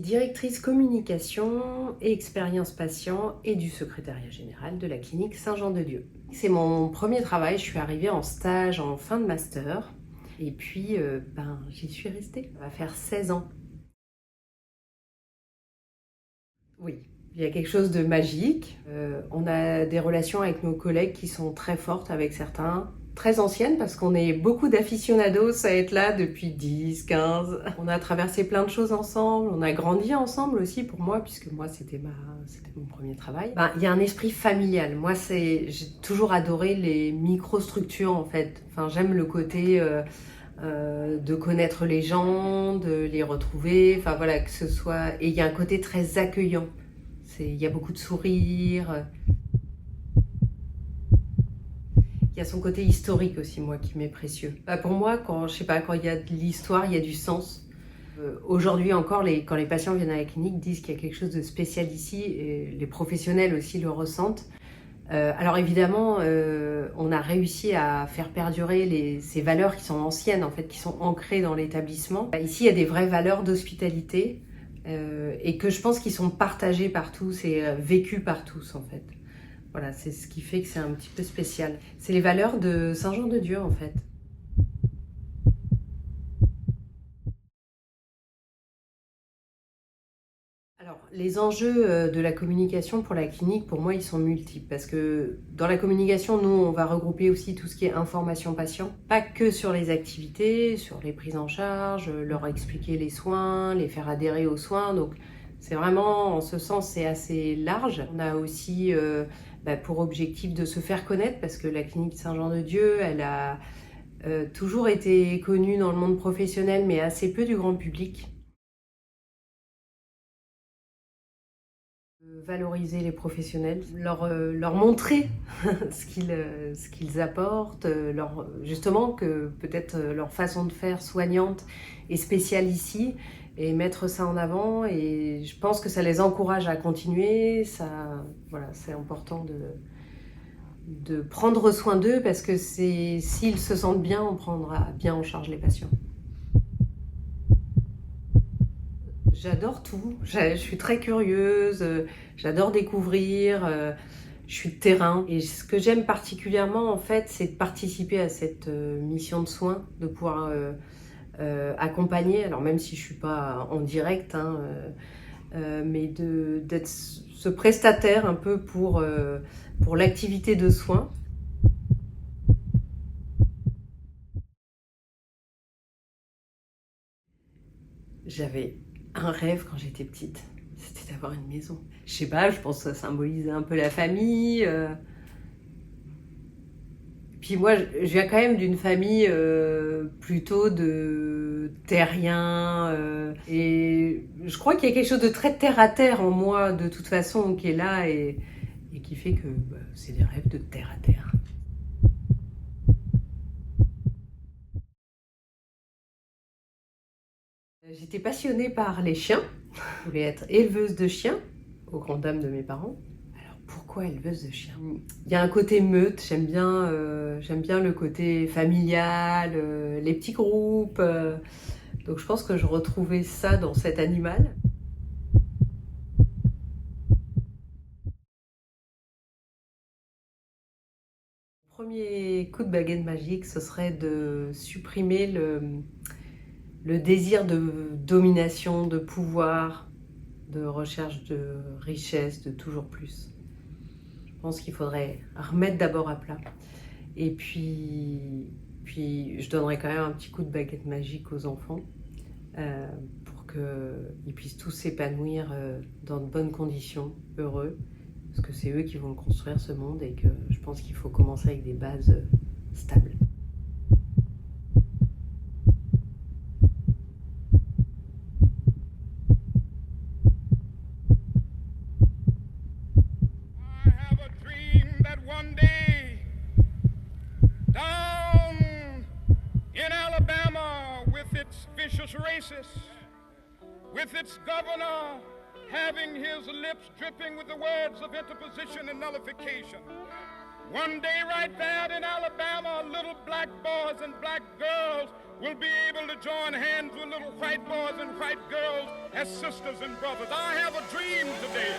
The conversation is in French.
directrice communication et expérience patient et du secrétariat général de la clinique Saint-Jean-de-Dieu. C'est mon premier travail, je suis arrivée en stage en fin de master et puis j'y suis restée. Ça va faire 16 ans. Oui, il y a quelque chose de magique. On a des relations avec nos collègues qui sont très fortes avec certains, très anciennes parce qu'on est beaucoup d'aficionados à être là depuis 10, 15. On a traversé plein de choses ensemble, on a grandi ensemble aussi pour moi, puisque moi c'était mon premier travail. Il y a un esprit familial. Moi j'ai toujours adoré les microstructures en fait. Enfin, j'aime le côté de connaître les gens, de les retrouver, enfin voilà, que ce soit... Et il y a un côté très accueillant. Il y a beaucoup de sourires. Il y a son côté historique aussi, moi, qui m'est précieux. Pour moi, quand il y a de l'histoire, il y a du sens. Aujourd'hui encore, quand les patients viennent à la clinique, disent qu'il y a quelque chose de spécial ici, et les professionnels aussi le ressentent. Alors évidemment, on a réussi à faire perdurer ces valeurs qui sont anciennes, en fait, qui sont ancrées dans l'établissement. Ici, il y a des vraies valeurs d'hospitalité et que je pense qu'ils sont partagées par tous et vécues par tous, en fait. Voilà, c'est ce qui fait que c'est un petit peu spécial. C'est les valeurs de Saint-Jean-de-Dieu, en fait. Alors, les enjeux de la communication pour la clinique, pour moi, ils sont multiples. Parce que dans la communication, nous, on va regrouper aussi tout ce qui est information patient. Pas que sur les activités, sur les prises en charge, leur expliquer les soins, les faire adhérer aux soins. Donc, c'est vraiment, en ce sens, c'est assez large. On a aussi pour objectif de se faire connaître, parce que la clinique Saint-Jean-de-Dieu, elle a toujours été connue dans le monde professionnel, mais assez peu du grand public. Valoriser les professionnels, leur montrer ce qu'ils apportent, justement que peut-être leur façon de faire soignante est spéciale ici, et mettre ça en avant. Et je pense que ça les encourage à continuer. Voilà, c'est important de prendre soin d'eux, parce que s'ils se sentent bien, on prendra bien en charge les patients. J'adore tout, je suis très curieuse, j'adore découvrir, je suis de terrain. Et ce que j'aime particulièrement, en fait, c'est de participer à cette mission de soins, de pouvoir accompagner, alors même si je ne suis pas en direct, hein, mais d'être ce prestataire un peu pour l'activité de soins. J'avais un rêve quand j'étais petite, c'était d'avoir une maison. Je sais pas, je pense que ça symbolisait un peu la famille. Puis moi, je viens quand même d'une famille plutôt de terriens. Et je crois qu'il y a quelque chose de très terre à terre en moi, de toute façon, qui est là et qui fait que c'est des rêves de terre à terre. J'étais passionnée par les chiens. Je voulais être éleveuse de chiens, aux grandes dames de mes parents. Alors pourquoi éleveuse de chiens? Il y a un côté meute, j'aime bien le côté familial, les petits groupes. Donc je pense que je retrouvais ça dans cet animal. Premier coup de baguette magique, ce serait de supprimer le désir de domination, de pouvoir, de recherche de richesse, de toujours plus. Je pense qu'il faudrait remettre d'abord à plat. Et puis je donnerais quand même un petit coup de baguette magique aux enfants pour qu'ils puissent tous s'épanouir dans de bonnes conditions, heureux. Parce que c'est eux qui vont construire ce monde, et que je pense qu'il faut commencer avec des bases stables. I have a dream that one day down in Alabama, with its vicious racists, with its governor having his lips dripping with the words of interposition and nullification. One day right there in Alabama, little black boys and black girls will be able to join hands with little white boys and white girls as sisters and brothers. I have a dream today